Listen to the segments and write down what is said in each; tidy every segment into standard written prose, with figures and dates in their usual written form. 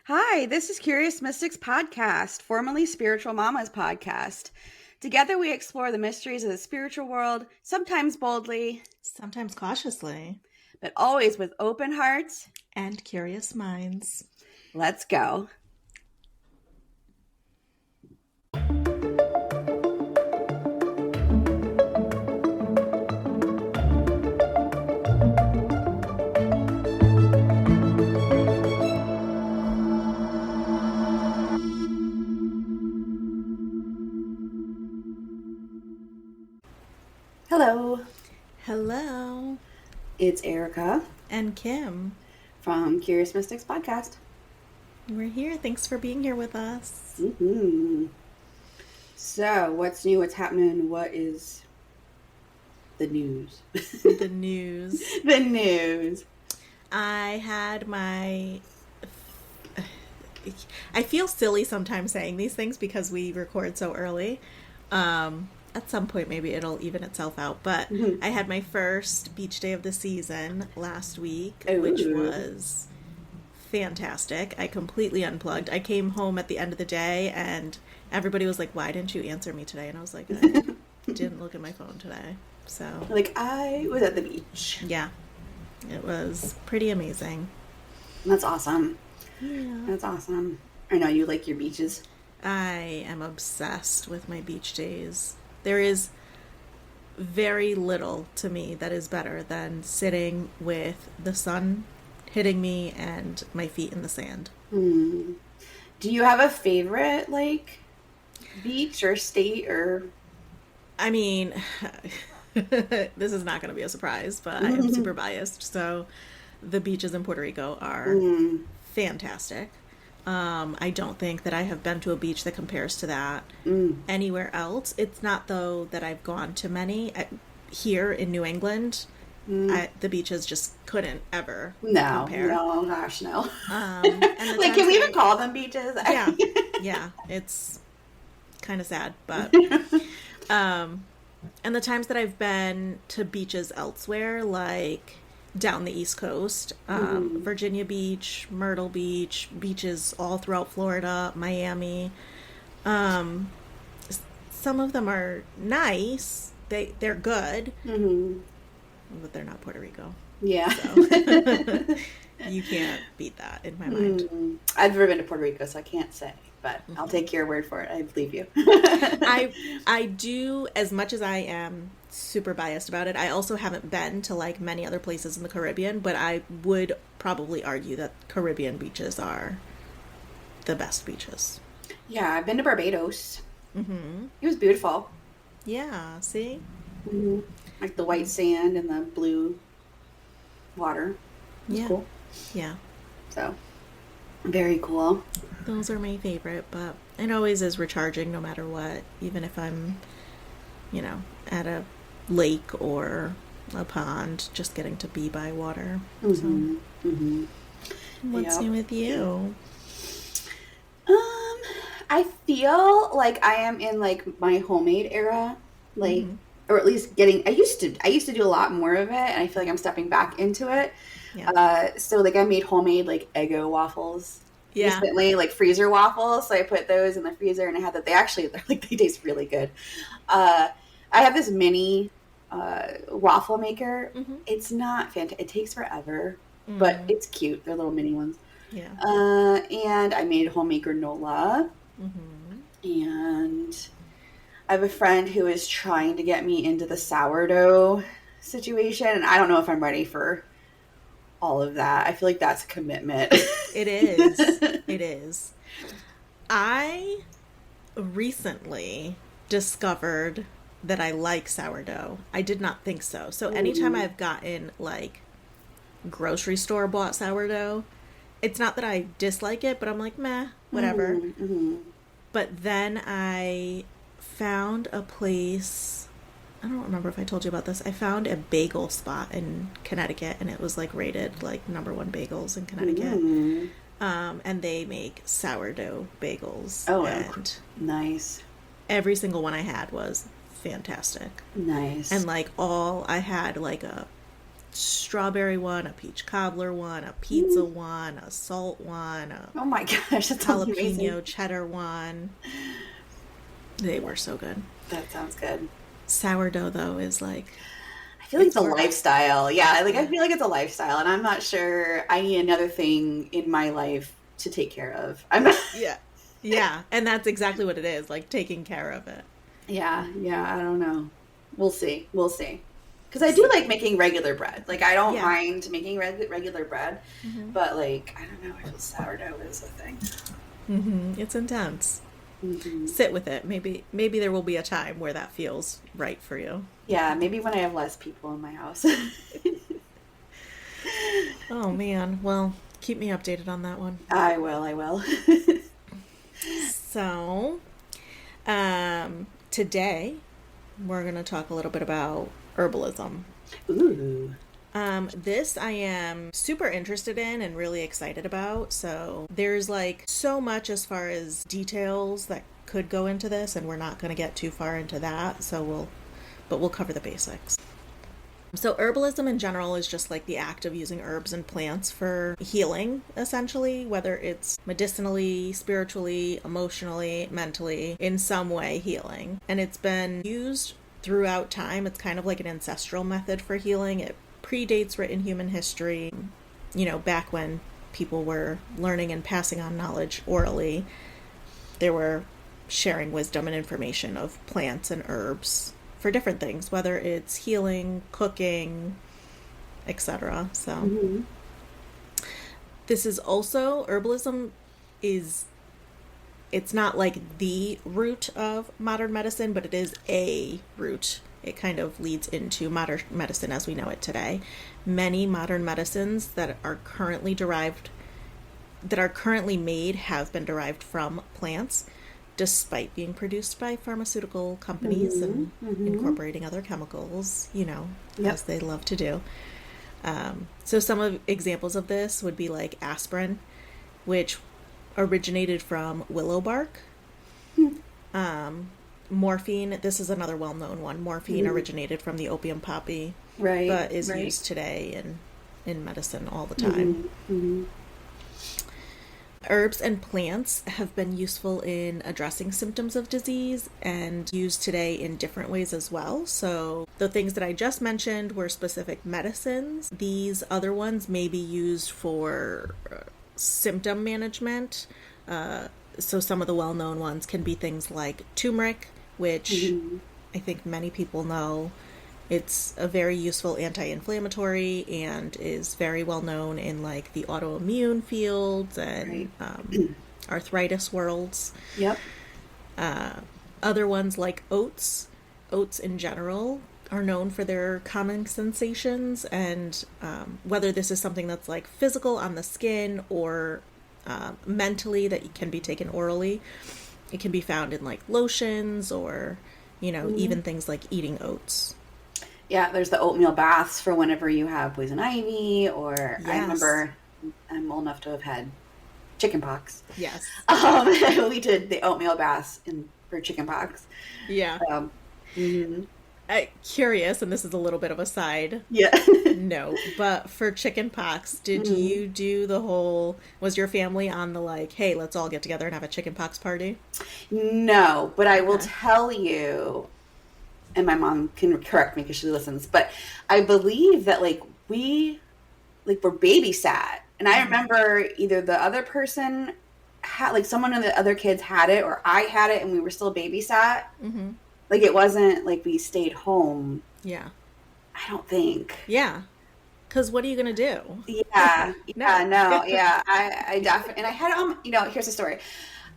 Hi, this is Curious Mystics Podcast, formerly Spiritual Mamas Podcast. Together we explore the mysteries of the spiritual world, sometimes boldly, Sometimes cautiously. but always with open hearts And curious minds. Let's go. Hello. Hello. It's Erica. And Kim. From Curious Mystics Podcast. We're here. Thanks for being here with us. Mm-hmm. So, what's new? What's happening? What is the news? The news. The news. I had my... I feel silly sometimes saying these things because we record so early. At some point, maybe it'll even itself out. But I had my first beach day of the season last week, which was fantastic. I completely unplugged. I came home at the end of the day and everybody was like, why didn't you answer me today? And I was like, I didn't look at my phone today. So, like, I was at the beach. Yeah. It was pretty amazing. That's awesome. Yeah. That's awesome. I know you like your beaches. I am obsessed with my beach days. There is very little to me that is better than sitting with the sun hitting me and my feet in the sand. Do you have a favorite, like, beach or state or... I mean, this is not going to be a surprise, but I am super biased. So the beaches in Puerto Rico are fantastic. I don't think that I have been to a beach that compares to that anywhere else. It's not, though, that I've gone to many. Here in New England, the beaches just couldn't ever compare. No, gosh, no. And like, can we even call them beaches? Yeah, it's kind of sad, but... and the times that I've been to beaches elsewhere, like... down the East Coast, Virginia Beach, Myrtle Beach, beaches all throughout Florida, Miami. Some of them are nice. They're good, but they're not Puerto Rico. Yeah, so. You can't beat that in my mind. I've never been to Puerto Rico, so I can't say, but I'll take your word for it. I believe you. I do, as much as I am super biased about it, I also haven't been to like many other places in the Caribbean, but I would probably argue that Caribbean beaches are the best beaches. Yeah, I've been to Barbados. It was beautiful. Yeah, see? Like the white sand and the blue water. It was cool. Yeah. So, very cool. Those are my favorite, but it always is recharging no matter what, even if I'm, at a lake or a pond, just getting to be by water. So, what's new with you? I feel like I am in like my homemade era, like, or at least I used to do a lot more of it, and I feel like I'm stepping back into it. Yeah. So like I made homemade like Eggo waffles. Yeah. Recently, like freezer waffles. So I put those in the freezer, and I had that. They taste really good. I have this mini waffle maker. It's not fantastic. It takes forever, but it's cute. They're little mini ones. Yeah. And I made homemade granola. And I have a friend who is trying to get me into the sourdough situation, and I don't know if I'm ready for all of that. I feel like that's a commitment. It is. It is. I recently discovered that I like sourdough. I did not think so. So anytime I've gotten like grocery store bought sourdough, it's not that I dislike it, but I'm like, meh, whatever. But then I found a place, I don't remember if I told you about this. I found a bagel spot in Connecticut, and it was like rated like #1 bagels in Connecticut. And they make sourdough bagels. Oh, and nice. Every single one I had was fantastic. Nice. And like I had like a strawberry one, a peach cobbler one, a pizza one, a salt one, a Oh my gosh, that sounds amazing. jalapeno cheddar one. They were so good. That sounds good. Sourdough, though, is like... I feel like it's a lifestyle. Yeah, like I feel like it's a lifestyle, and I'm not sure I need another thing in my life to take care of. I'm not... Yeah. Yeah, and that's exactly what it is, like taking care of it. Yeah, I don't know. We'll see. Because I do like making regular bread. Like, I don't mind making regular bread, but, like, I don't know, I feel sourdough is a thing. It's intense. Sit with it. Maybe there will be a time where that feels right for you. Yeah, maybe when I have less people in my house. Oh, man. Well, keep me updated on that one. I will. So, today we're going to talk a little bit about herbalism. Ooh. This I am super interested in and really excited about. So there's like so much as far as details that could go into this, and we're not going to get too far into that. So we'll cover the basics. So herbalism in general is just like the act of using herbs and plants for healing, essentially, whether it's medicinally, spiritually, emotionally, mentally, in some way healing. And it's been used throughout time. It's kind of like an ancestral method for healing. It predates written human history. You know, back when people were learning and passing on knowledge orally, they were sharing wisdom and information of plants and herbs for different things, whether it's healing, cooking, etc. So this is also, herbalism is, it's not like the root of modern medicine, but it is a root. It kind of leads into modern medicine as we know it today. Many modern medicines that are currently made have been derived from plants, despite being produced by pharmaceutical companies and incorporating other chemicals, you know, as they love to do. So some of examples of this would be like aspirin, which originated from willow bark. Morphine, this is another well-known one. Morphine originated from the opium poppy, but is used today in medicine all the time. Herbs and plants have been useful in addressing symptoms of disease and used today in different ways as well. So the things that I just mentioned were specific medicines. These other ones may be used for symptom management. So some of the well-known ones can be things like turmeric, which I think many people know. It's a very useful anti-inflammatory and is very well known in like the autoimmune fields and arthritis worlds. Other ones like oats. Oats in general are known for their calming sensations, and whether this is something that's like physical on the skin or mentally that can be taken orally, it can be found in like lotions or, you know, even things like eating oats. Yeah, there's the oatmeal baths for whenever you have poison ivy, or I remember I'm old enough to have had chicken pox. Yes. We did the oatmeal baths for chicken pox. Yeah. Curious, and this is a little bit of a side note, but for chicken pox, did you do the whole, was your family on the like, hey, let's all get together and have a chicken pox party? No, but I will tell you, and my mom can correct me because she listens, but I believe that like we were babysat, and I remember either the other person had, like someone of the other kids had it, or I had it and we were still babysat. Like it wasn't like we stayed home. Yeah. I don't think. Yeah. Because what are you going to do? Yeah. Yeah. I definitely, and I had it on, you know, here's the story.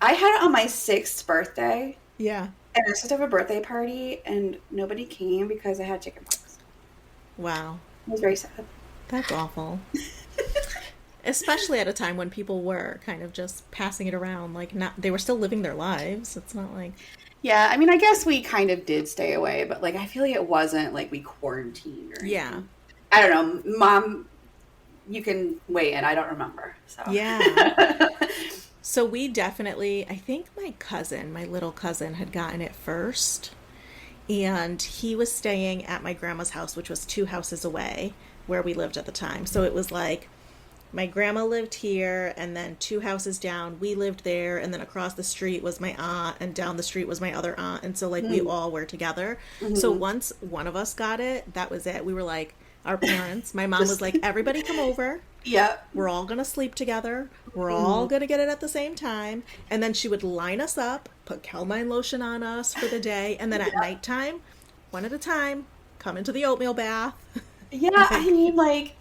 I had it on my 6th birthday. Yeah. And I was supposed to have a birthday party, and nobody came because I had chickenpox. Wow. It was very sad. That's awful. Especially at a time when people were kind of just passing it around, like they were still living their lives. It's not like... Yeah, I mean, I guess we kind of did stay away, but like I feel like it wasn't like we quarantined or anything. Yeah. I don't know. Mom, you can weigh in. I don't remember. So. Yeah. So we definitely, I think my little cousin had gotten it first, and he was staying at my grandma's house, which was 2 houses away. where we lived at the time. So it was like my grandma lived here, and then 2 houses down we lived there, and then across the street was my aunt, and down the street was my other aunt, and so like we all were together. So once one of us got it, that was it. We were like, our parents, my mom was like, everybody come over. Yeah. We're all going to sleep together. We're all going to get it at the same time. And then she would line us up, put calamine lotion on us for the day. And then at nighttime, one at a time, come into the oatmeal bath. Yeah, I mean, like,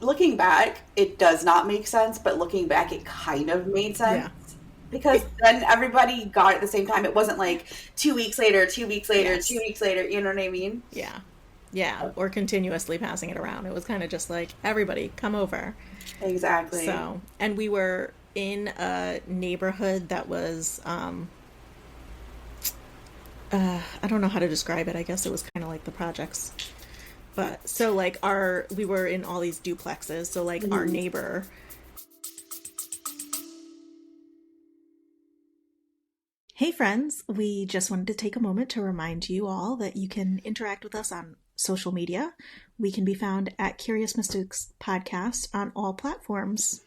looking back, it does not make sense. But looking back, it kind of made sense. Yeah. Because then everybody got it at the same time. It wasn't like 2 weeks later, 2 weeks later, yes. 2 weeks later. You know what I mean? Yeah. Yeah, or continuously passing it around. It was kind of just like, everybody, come over. Exactly. So, and we were in a neighborhood that was, I don't know how to describe it. I guess it was kind of like the projects. But, so like we were in all these duplexes. So like our neighbor... Hey friends, we just wanted to take a moment to remind you all that you can interact with us on social media. We can be found at Curious Mystics Podcast on all platforms.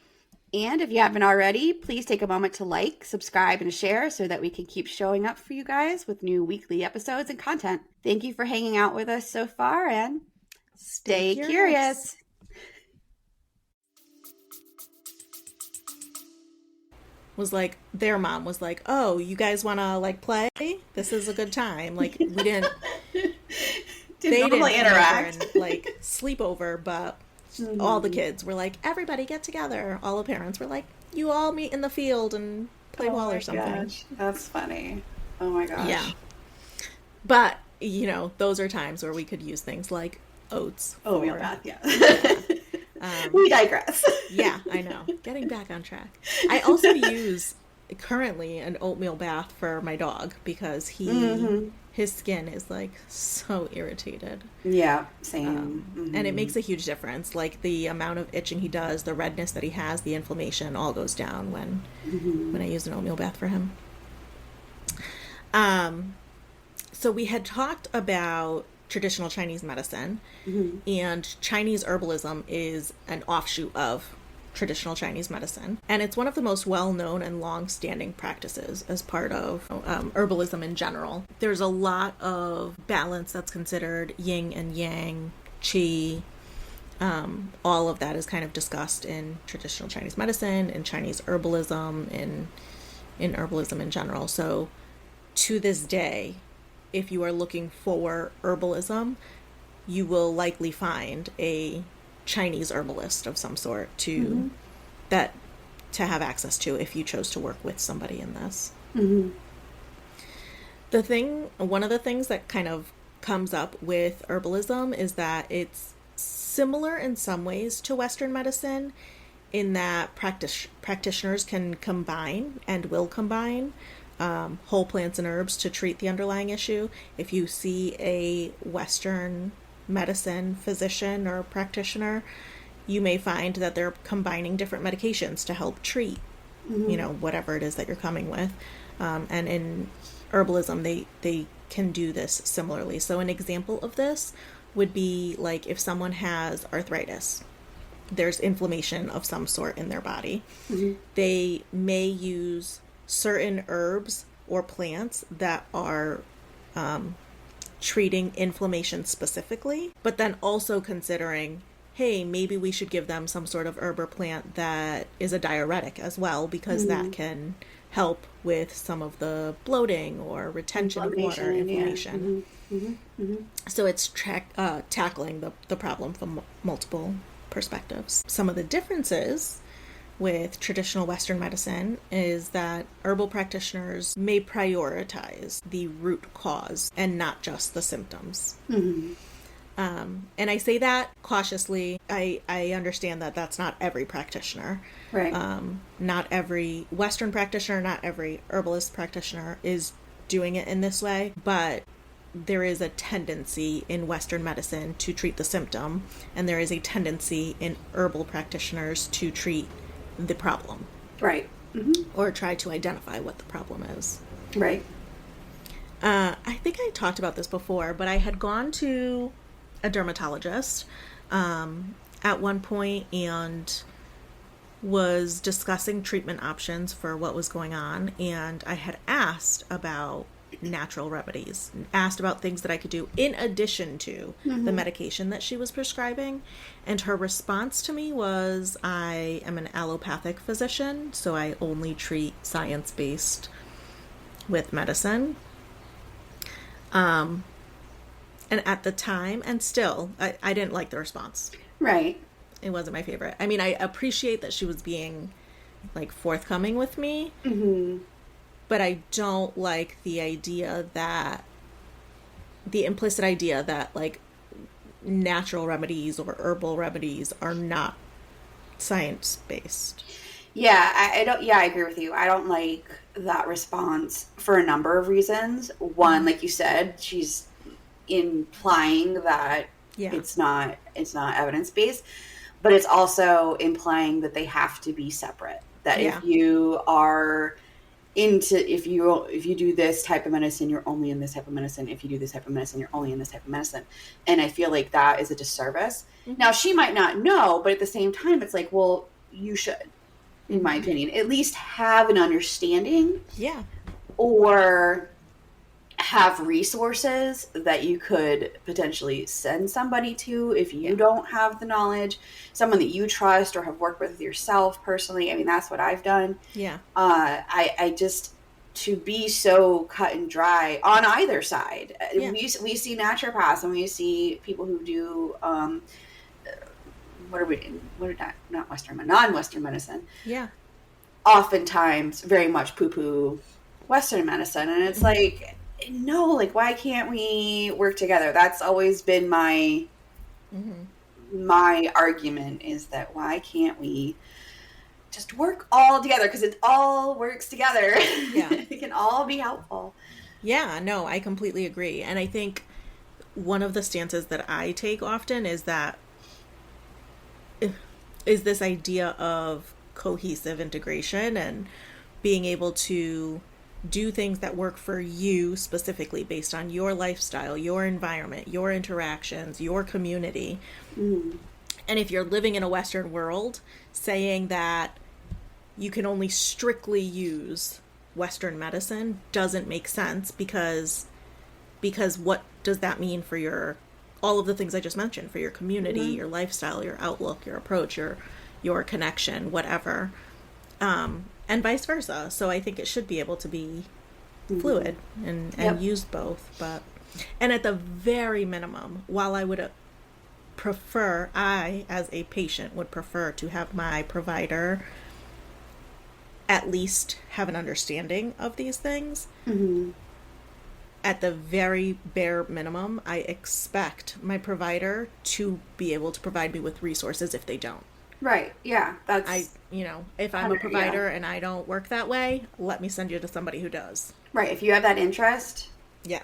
And if you haven't already, please take a moment to like, subscribe, and share so that we can keep showing up for you guys with new weekly episodes and content. Thank you for hanging out with us so far, and stay curious. Was like, their mom was like, oh, you guys want to like play? This is a good time. Like, we didn't... They didn't interact and like sleep over, but all the kids were like, everybody get together. All the parents were like, you all meet in the field and play ball or something. Gosh. That's funny. Oh my gosh. Yeah. But, you know, those are times where we could use things like oats. Oatmeal bath, yeah. We digress. Yeah, I know. Getting back on track. I also use currently an oatmeal bath for my dog because his skin is like so irritated. Yeah, same. And it makes a huge difference. Like the amount of itching he does, the redness that he has, the inflammation all goes down when I use an oatmeal bath for him. So we had talked about traditional Chinese medicine, and Chinese herbalism is an offshoot of traditional Chinese medicine, and it's one of the most well-known and long-standing practices as part of herbalism in general. There's a lot of balance that's considered yin and yang, qi. All of that is kind of discussed in traditional Chinese medicine, in Chinese herbalism, in herbalism in general. So to this day, if you are looking for herbalism, you will likely find a Chinese herbalist of some sort to have access to if you chose to work with somebody in this. One of the things that kind of comes up with herbalism is that it's similar in some ways to Western medicine in that practitioners can combine and will combine whole plants and herbs to treat the underlying issue. If you see a Western medicine physician or practitioner, you may find that they're combining different medications to help treat, you know, whatever it is that you're coming with. And in herbalism, they can do this similarly. So an example of this would be like if someone has arthritis, there's inflammation of some sort in their body. They may use certain herbs or plants that are treating inflammation specifically, but then also considering, hey, maybe we should give them some sort of herb or plant that is a diuretic as well, because that can help with some of the bloating or retention of water, inflammation. So it's tackling the problem from multiple perspectives. Some of the differences with traditional Western medicine is that herbal practitioners may prioritize the root cause and not just the symptoms. And I say that cautiously. I understand that that's not every practitioner. Right. Not every Western practitioner, not every herbalist practitioner is doing it in this way, but there is a tendency in Western medicine to treat the symptom, and there is a tendency in herbal practitioners to treat the problem. Right. Or try to identify what the problem is. Right. I think I talked about this before, but I had gone to a dermatologist at one point and was discussing treatment options for what was going on, and I had asked about natural remedies, asked about things that I could do in addition to the medication that she was prescribing, and her response to me was, I am an allopathic physician, so I only treat science-based with medicine. And at the time, and still, I didn't like the response. Right. It wasn't my favorite. I mean, I appreciate that she was being, like, forthcoming with me, but I don't like the idea that, the implicit idea that, like, natural remedies or herbal remedies are not science-based. Yeah, I don't. Yeah, I agree with you. I don't like that response for a number of reasons. One, like you said, she's implying that it's not evidence based, but it's also implying that they have to be separate. That if you are if you do this type of medicine, you're only in this type of medicine. If you do this type of medicine, you're only in this type of medicine. And I feel like that is a disservice. Now, she might not know, but at the same time, it's like, well, you should, in my opinion, at least have an understanding. Yeah. Or have resources that you could potentially send somebody to if you don't have the knowledge, someone that you trust or have worked with yourself personally. I mean, that's what I've done. Yeah. I just, to be so cut and dry on either side. We see naturopaths and we see people who do, non-Western medicine. Yeah. Oftentimes very much poo-poo Western medicine. And it's like, no, like, why can't we work together? That's always been my argument, is that why can't we just work all together? Because it all works together. Yeah. It can all be helpful. Yeah, no, I completely agree. And I think one of the stances that I take often is this idea of cohesive integration and being able to do things that work for you specifically based on your lifestyle, your environment, your interactions, your community. And if you're living in a Western world, saying that you can only strictly use Western medicine doesn't make sense, because what does that mean for all of the things I just mentioned, for your community, your lifestyle, your outlook, your approach, your connection, whatever. And vice versa. So I think it should be able to be fluid and use both. And at the very minimum, while I would prefer, I as a patient would prefer to have my provider at least have an understanding of these things. At the very bare minimum, I expect my provider to be able to provide me with resources if they don't. Right. Yeah. If I'm a provider and I don't work that way, let me send you to somebody who does. Right. If you have that interest. Yeah.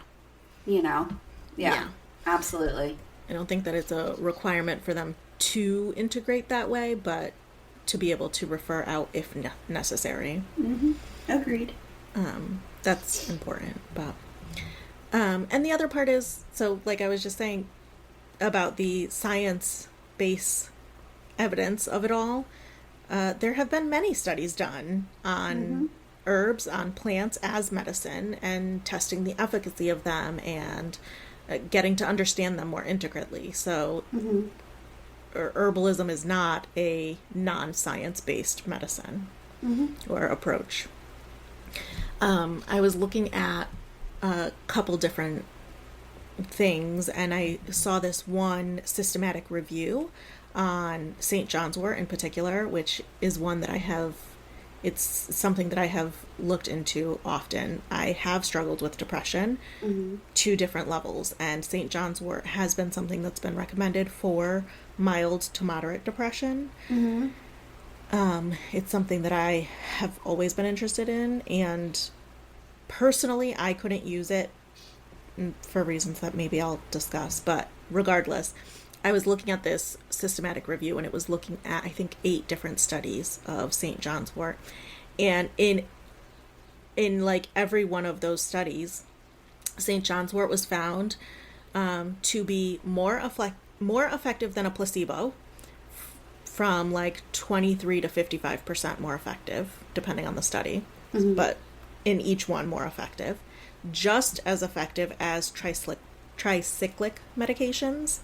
Yeah. Absolutely. I don't think that it's a requirement for them to integrate that way, but to be able to refer out if necessary. Agreed. That's important. But and the other part is, so like I was just saying about the science-based evidence of it all, there have been many studies done on herbs, on plants as medicine, and testing the efficacy of them and getting to understand them more intricately. So herbalism is not a non-science-based medicine or approach. I was looking at a couple different things, and I saw this one systematic review on St. John's wort in particular, which is one that it's something that I have looked into often. I have struggled with depression to different levels, and St. John's wort has been something that's been recommended for mild to moderate depression. It's something that I have always been interested in, and personally, I couldn't use it for reasons that maybe I'll discuss, but regardless, I was looking at this systematic review, and it was looking at, I think, 8 different studies of St. John's wort. And in like every one of those studies, St. John's wort was found to be more more effective than a placebo, from like 23 to 55% more effective, depending on the study, but in each one more effective. Just as effective as tricyclic medications,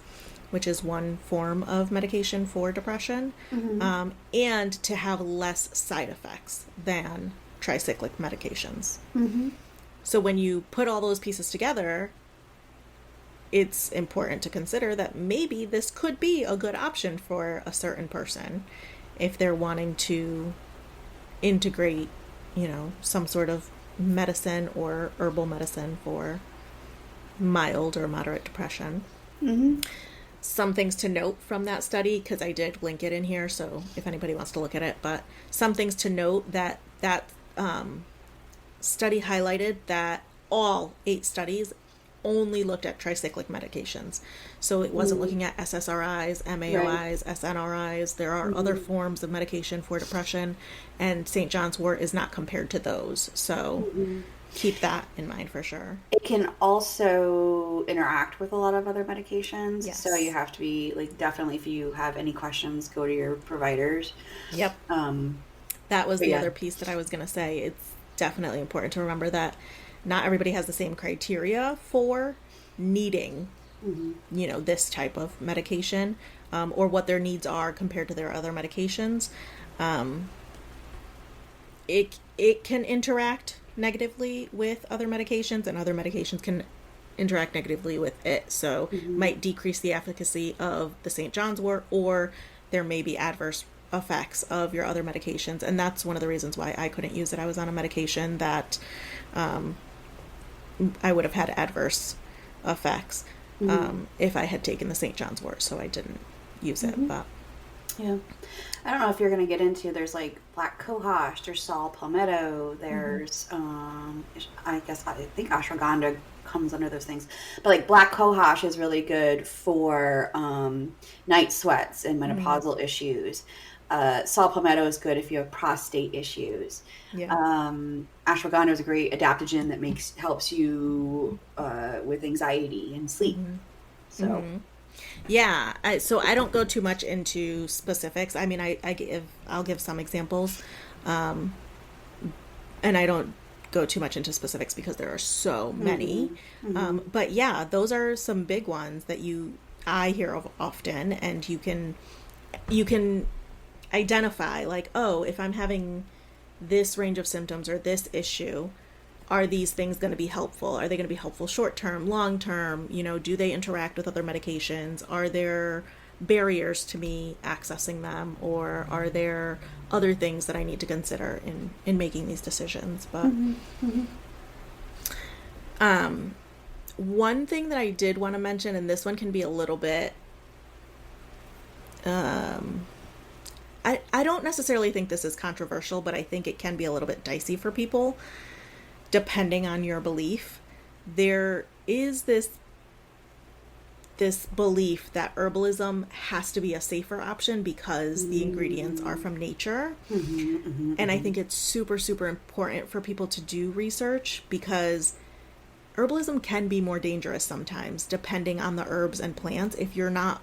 which is one form of medication for depression, and to have less side effects than tricyclic medications. So when you put all those pieces together, it's important to consider that maybe this could be a good option for a certain person if they're wanting to integrate, some sort of medicine or herbal medicine for mild or moderate depression. Some things to note from that study, because I did link it in here, so if anybody wants to look at it, but some things to note that study highlighted that all 8 studies only looked at tricyclic medications. So it wasn't looking at SSRIs, MAOIs, SNRIs. There are other forms of medication for depression, and St. John's wort is not compared to those. So keep that in mind for sure. It can also interact with a lot of other medications. Yes. So you have to be definitely, if you have any questions, go to your providers. Yep. That was the other piece that I was going to say. It's definitely important to remember that not everybody has the same criteria for needing, this type of medication, or what their needs are compared to their other medications. It can interact negatively with other medications, and other medications can interact negatively with it. So might decrease the efficacy of the St. John's wort, or there may be adverse effects of your other medications. And that's one of the reasons why I couldn't use it. I was on a medication that I would have had adverse effects if I had taken the St. John's wort, so I didn't use it. But yeah, I don't know if you're going to get into, there's black cohosh, there's saw palmetto, there's I think ashwagandha comes under those things, but black cohosh is really good for night sweats and menopausal issues. Saw palmetto is good if you have prostate issues. Ashwagandha is a great adaptogen that helps you with anxiety and sleep. So so I don't go too much into specifics. I mean, I'll give some examples, and I don't go too much into specifics because there are so many. But yeah, those are some big ones that I hear of often, and you can identify if I'm having this range of symptoms or this issue, are these things going to be helpful? Are they going to be helpful short term, long term? Do they interact with other medications? Are there barriers to me accessing them, or are there other things that I need to consider in making these decisions? But one thing that I did want to mention, and this one can be a little bit I don't necessarily think this is controversial, but I think it can be a little bit dicey for people, depending on your belief. There is this belief that herbalism has to be a safer option because the ingredients are from nature. And I think it's super, super important for people to do research, because herbalism can be more dangerous sometimes, depending on the herbs and plants, if you're not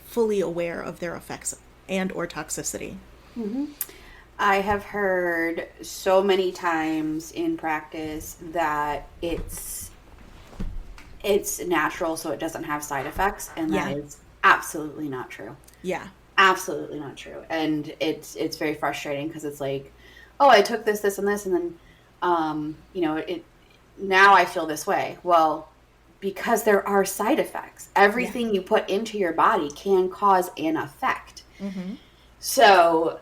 fully aware of their effects and or toxicity. I have heard so many times in practice that it's natural, so it doesn't have side effects, and that is absolutely not true. Absolutely not true. And it's very frustrating, because it's oh, I took this, and this, and then now I feel this way. Well, because there are side effects. Everything you put into your body can cause an effect. So,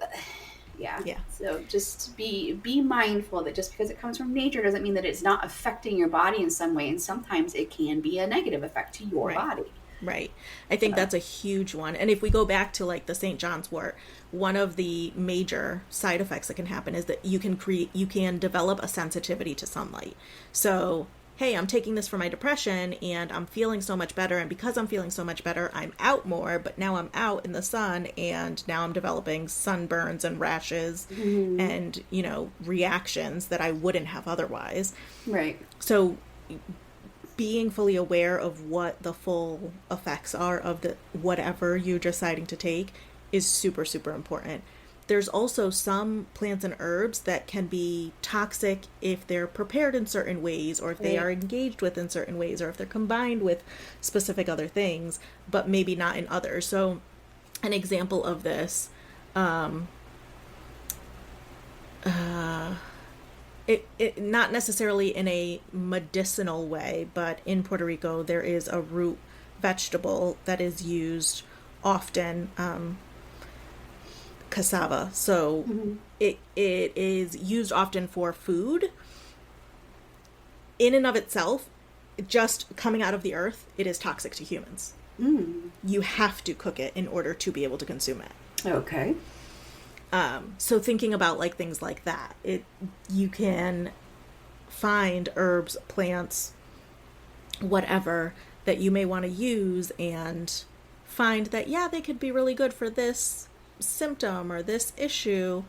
so just be mindful that just because it comes from nature doesn't mean that it's not affecting your body in some way. And sometimes it can be a negative effect to your body. Right. I think that's a huge one. And if we go back to the St. John's wort, one of the major side effects that can happen is that you can develop a sensitivity to sunlight. So, hey, I'm taking this for my depression and I'm feeling so much better. And because I'm feeling so much better, I'm out more, but now I'm out in the sun and now I'm developing sunburns and rashes and, reactions that I wouldn't have otherwise. Right. So being fully aware of what the full effects are of the whatever you're deciding to take is super, super important. There's also some plants and herbs that can be toxic if they're prepared in certain ways, or if they are engaged with in certain ways, or if they're combined with specific other things, but maybe not in others. So an example of this, it not necessarily in a medicinal way, but in Puerto Rico there is a root vegetable that is used often, cassava. So it is used often for food. In and of itself, just coming out of the earth, it is toxic to humans. You have to cook it in order to be able to consume it. Okay. So thinking about like things like that, you can find herbs, plants, whatever that you may want to use and find that, yeah, they could be really good for this symptom or this issue.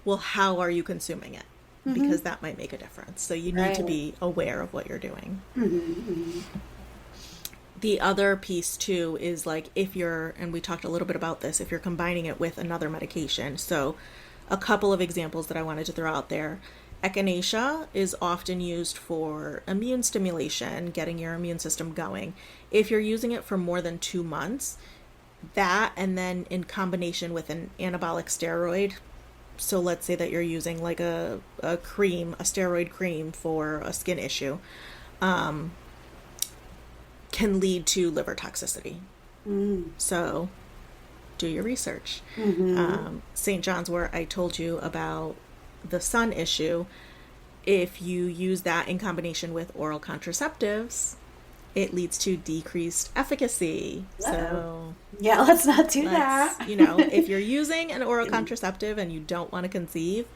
Well, how are you consuming it? Because that might make a difference. So you need to be aware of what you're doing. The other piece too is like if you're, and we talked a little bit about this, if you're combining it with another medication. So a couple of examples that I wanted to throw out there. Echinacea is often used for immune stimulation, getting your immune system going. If you're using it for more than 2 months, that, and then in combination with an anabolic steroid. So let's say that you're using like a cream, a steroid cream for a skin issue, can lead to liver toxicity. So do your research. St. John's wort, I told you about the sun issue. If you use that in combination with oral contraceptives, it leads to decreased efficacy. So yeah, let's not do that. If you're using an oral contraceptive and you don't want to conceive,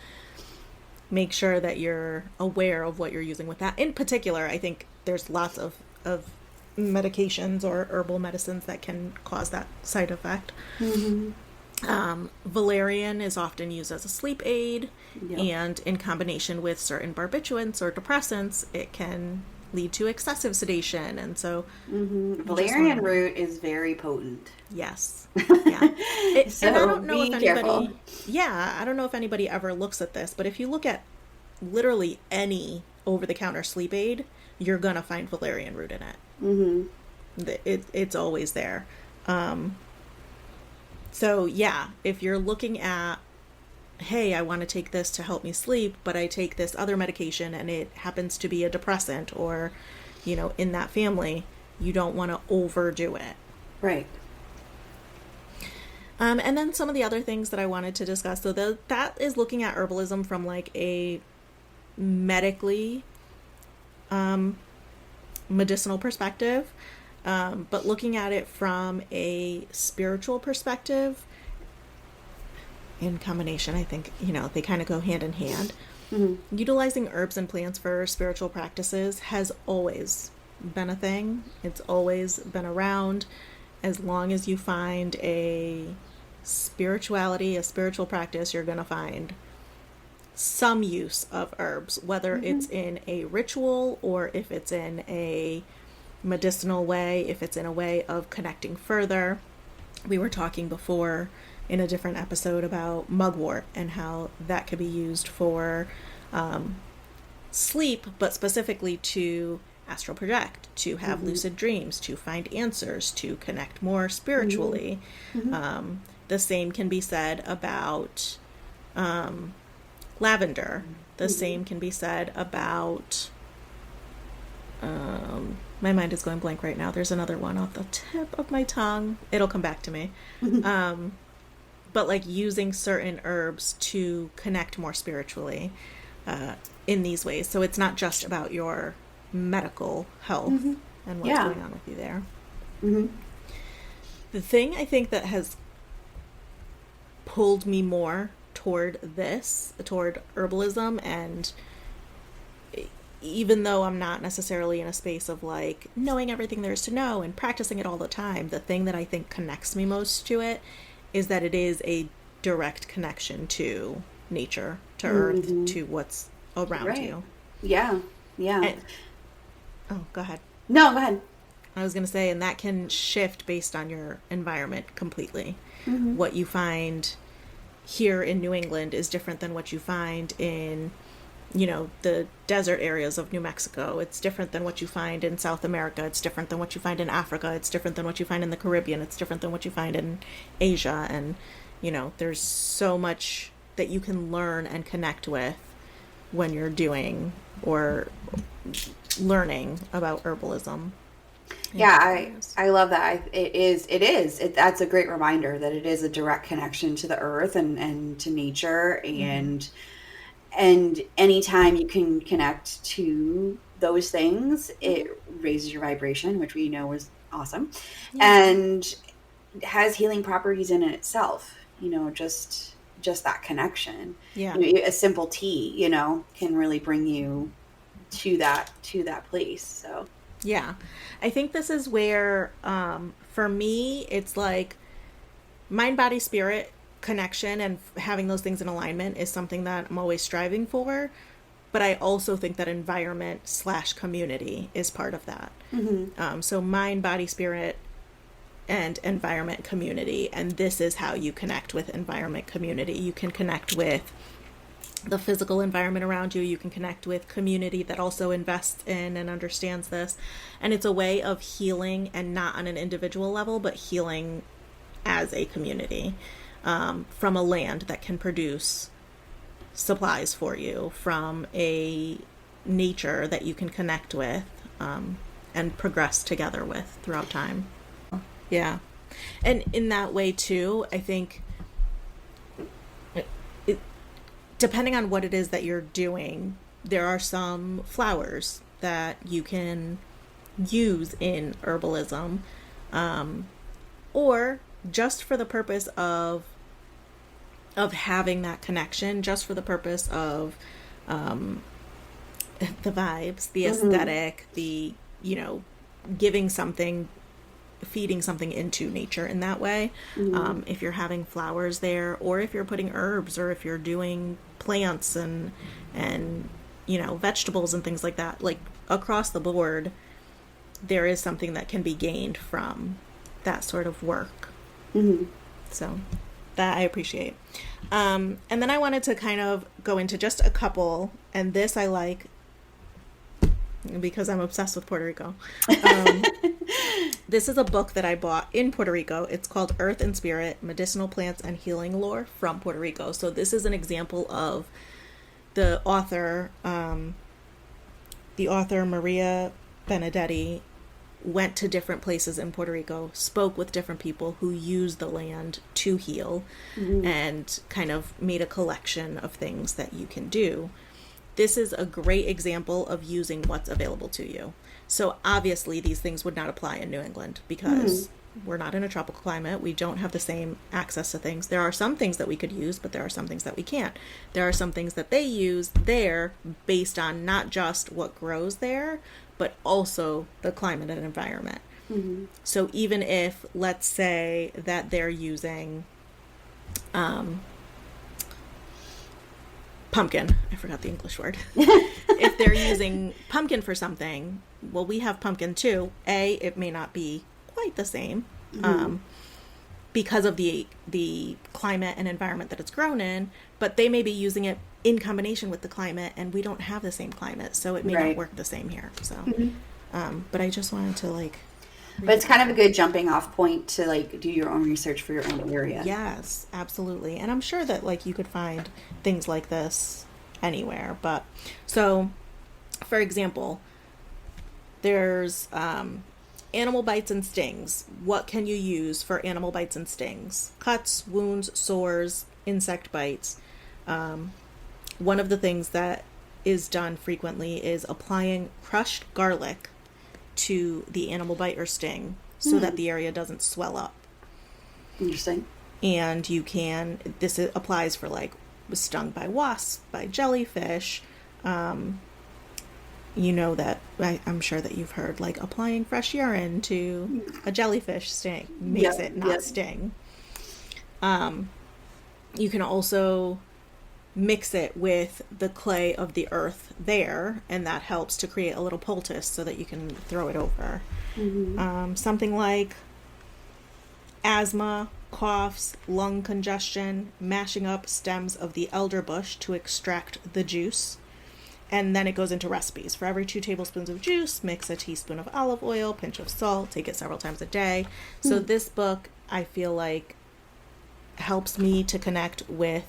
make sure that you're aware of what you're using with that. In particular, I think there's lots of medications or herbal medicines that can cause that side effect. Valerian is often used as a sleep aid, and in combination with certain barbiturates or depressants, it can lead to excessive sedation. And so valerian root is very potent. Yes. Yeah. So and I don't know if anybody careful. I don't know if anybody ever looks at this, but if you look at literally any over-the-counter sleep aid, you're gonna find valerian root in it. It's always there. So yeah, if you're looking at, hey, I want to take this to help me sleep, but I take this other medication and it happens to be a depressant, or in that family, you don't want to overdo it. Right. And then some of the other things that I wanted to discuss. So that is looking at herbalism from like a medically medicinal perspective, but looking at it from a spiritual perspective in combination, I think they kind of go hand in hand. Utilizing herbs and plants for spiritual practices has always been a thing. It's always been around. As long as you find a spiritual practice, you're going to find some use of herbs, whether it's in a ritual or if it's in a medicinal way, if it's in a way of connecting further. We were talking before in a different episode about mugwort and how that could be used for sleep, but specifically to astral project, to have lucid dreams, to find answers, to connect more spiritually. The same can be said about lavender. The same can be said about my mind is going blank right now. There's another one off the tip of my tongue. It'll come back to me. But like using certain herbs to connect more spiritually in these ways. So it's not just about your medical health and what's going on with you there. The thing I think that has pulled me more toward herbalism, and even though I'm not necessarily in a space of like knowing everything there is to know and practicing it all the time, the thing that I think connects me most to it is that it is a direct connection to nature, to earth, to what's around you. Yeah. Oh, go ahead. No, go ahead. I was going to say, and that can shift based on your environment completely. Mm-hmm. What you find here in New England is different than what you find in, the desert areas of New Mexico. It's different than what you find in South America. It's different than what you find in Africa. It's different than what you find in the Caribbean. It's different than what you find in Asia. And, there's so much that you can learn and connect with when you're doing or learning about herbalism. Yeah, I love that. That's a great reminder that it is a direct connection to the earth and to nature. And anytime you can connect to those things, it raises your vibration, which we know is awesome, and has healing properties in itself. Just that connection. Yeah. A simple tea, can really bring you to that place. So yeah, I think this is where, for me, it's like mind, body, spirit connection and having those things in alignment is something that I'm always striving for. But I also think that environment / community is part of that. Mm-hmm. So mind, body, spirit, and environment, community. And this is how you connect with environment, community. You can connect with the physical environment around you. You can connect with community that also invests in and understands this. And it's a way of healing, and not on an individual level, but healing as a community, from a land that can produce supplies for you, from a nature that you can connect with, and progress together with throughout time. Yeah. And in that way too, I think depending on what it is that you're doing, there are some flowers that you can use in herbalism, or just for the purpose of having that connection, just for the purpose of the vibes, the aesthetic, the giving something, feeding something into nature in that way. If you're having flowers there, or if you're putting herbs, or if you're doing plants and vegetables and things like that, like across the board, there is something that can be gained from that sort of work. So that I appreciate. And then I wanted to kind of go into just a couple, and this I like because I'm obsessed with Puerto Rico. This is a book that I bought in Puerto Rico. It's called Earth and Spirit, Medicinal Plants and Healing Lore from Puerto Rico. So this is an example of the author Maria Benedetti went to different places in Puerto Rico, spoke with different people who use the land to heal, and kind of made a collection of things that you can do. This is a great example of using what's available to you. So obviously these things would not apply in New England because we're not in a tropical climate. We don't have the same access to things. There are some things that we could use, but there are some things that we can't. There are some things that they use there based on not just what grows there, but also the climate and environment. So even if, let's say that they're using pumpkin, I forgot the English word. If they're using pumpkin for something, well, we have pumpkin too. It may not be quite the same because of the climate and environment that it's grown in, but they may be using it in combination with the climate, and we don't have the same climate, so it may not work the same here. So, but I just wanted to but it's kind of a good jumping off point to do your own research for your own area. Yes, absolutely. And I'm sure that you could find things like this anywhere. But so, for example, there's animal bites and stings. What can you use for animal bites and stings? Cuts, wounds, sores, insect bites. One of the things that is done frequently is applying crushed garlic to the animal bite or sting so that the area doesn't swell up. Interesting. And this applies for stung by wasps, by jellyfish. I'm sure that you've heard applying fresh urine to a jellyfish sting makes it not sting. You can also mix it with the clay of the earth there, and that helps to create a little poultice so that you can throw it over. Something like asthma, coughs, lung congestion, mashing up stems of the elderbush to extract the juice. And then it goes into recipes. For every 2 tablespoons of juice, mix a teaspoon of olive oil, pinch of salt, take it several times a day. So this book, I feel like, helps me to connect with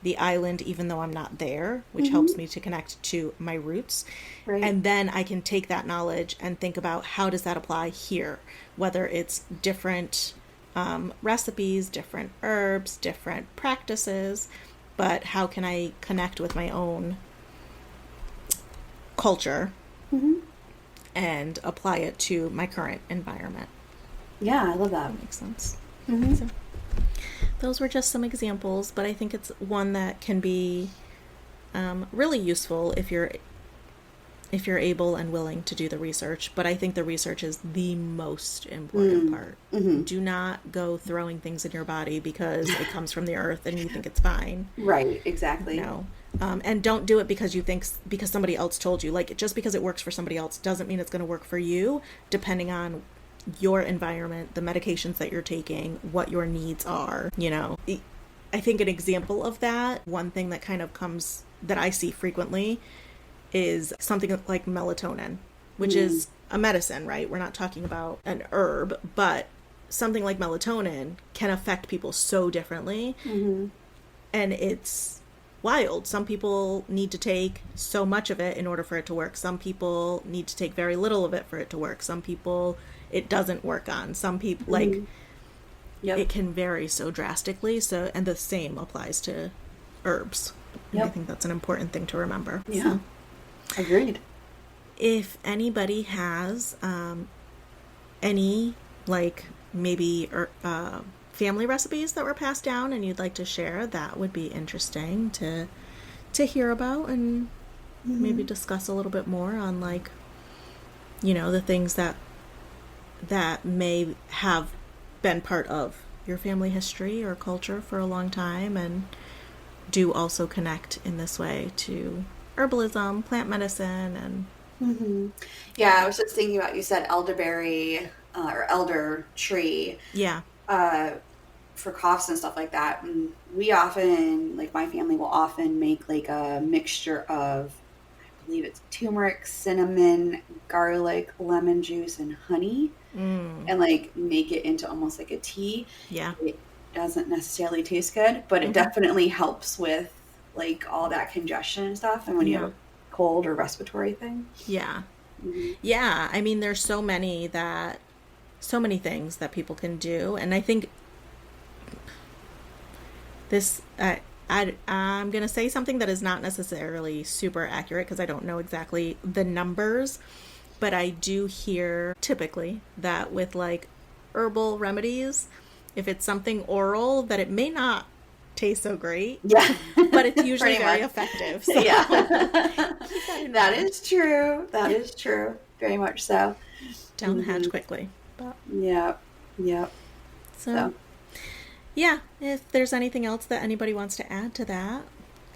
the island even though I'm not there, which helps me to connect to my roots. Right. And then I can take that knowledge and think about how does that apply here, whether it's different recipes, different herbs, different practices, but how can I connect with my own culture and apply it to my current environment. Yeah, I love that. That makes sense. So, those were just some examples, but I think it's one that can be really useful if you're able and willing to do the research. But I think the research is the most important part. Do not go throwing things in your body because it comes from the earth and you think it's fine. Right, exactly. No. And don't do it because because somebody else told you. Like, just because it works for somebody else doesn't mean it's going to work for you, depending on your environment, the medications that you're taking, what your needs are, you know. I think an example of that, one thing that kind of comes, that I see frequently, is something like melatonin, which is a medicine, right? We're not talking about an herb, but something like melatonin can affect people so differently. And it's wild. Some people need to take so much of it in order for it to work. Some people need to take very little of it for it to work. Some people it doesn't work on. Some people it can vary so drastically. So, and the same applies to herbs. I think that's an important thing to remember. Yeah. So, agreed. If anybody has any, like, maybe family recipes that were passed down and you'd like to share, that would be interesting to hear about, and maybe discuss a little bit more on, like, you know, the things that may have been part of your family history or culture for a long time, and do also connect in this way to herbalism, plant medicine, and Yeah, I was just thinking about, you said elderberry or elder tree. Yeah. For coughs and stuff like that. And we often, like, my family will often make like a mixture of, I believe it's turmeric, cinnamon, garlic, lemon juice, and honey, and like make it into almost like a tea. Yeah. It doesn't necessarily taste good, but it definitely helps with like all that congestion and stuff. And when you have a cold or respiratory thing. Yeah. Yeah. I mean, there's so many things that people can do. And I think this, I'm going to say something that is not necessarily super accurate because I don't know exactly the numbers, but I do hear typically that with like herbal remedies, if it's something oral, that it may not taste so great. Yeah. But it's usually very effective. So. Yeah. That is true. That is true. Very much so. Down the hatch quickly. But. Yep. So, yeah, if there's anything else that anybody wants to add to that,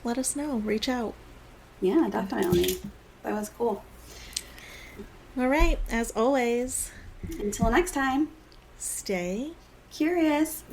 let us know. Reach out. Yeah, definitely. That was cool. All right. As always. Until next time. Stay curious.